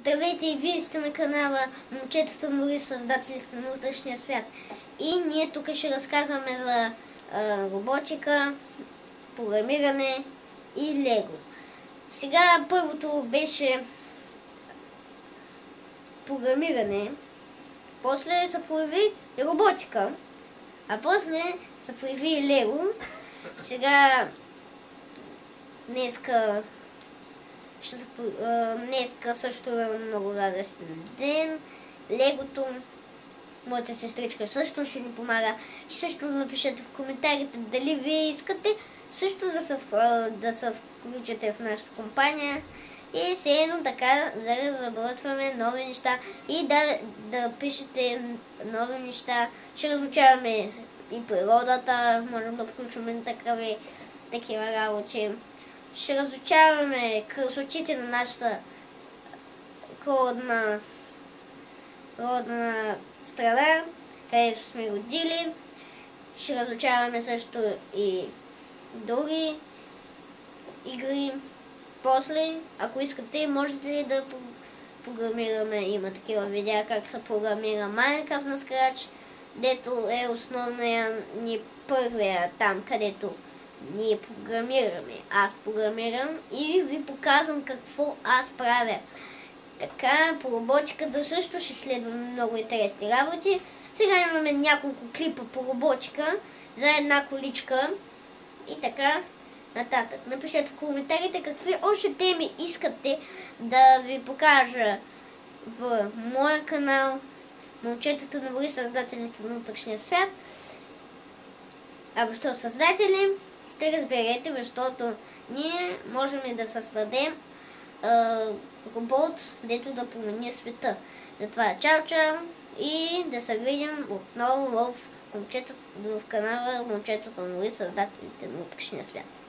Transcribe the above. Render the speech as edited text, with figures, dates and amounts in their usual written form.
Здравейте, и вие сте на канала Момчетата Мори, създатели на вътрешния свят. И ние тук ще разказваме за роботика, програмиране и лего. Сега първото беше програмиране, после се появи роботика, а после се появи лего. Сега днеска също е много радостен ден. Легото, моята сестричка също ще ни помага. Също напишете в коментарите дали вие искате също да се включите в нашата компания и все едно така да разработваме нови неща и да пишете нови неща. Ще разучаваме и природата, можем да включваме такива работи. Ще разучаваме красотите на нашата родна страна, където сме родили. Ще разучаваме също и други игри. После, ако искате, можете да програмираме. Има такива видеа как се програмира Minecraft на Scratch, дето е основния ни първия там, където ние програмираме. Аз програмирам и ви показвам какво аз правя. Така, по роботиката също ще следваме много интересни работи. Сега имаме няколко клипа по роботика за една количка и така нататък. Напишете в коментарите какви още теми искате да ви покажа в моя канал Момчетата на Мори, създатели на вътрешния свят. А защо създатели? Ще разберете, защото ние можем да създадем робот, дето да промени света. Затова чао и да се видим отново в канала Момчетата на Мори, създателите на вътрешния свят.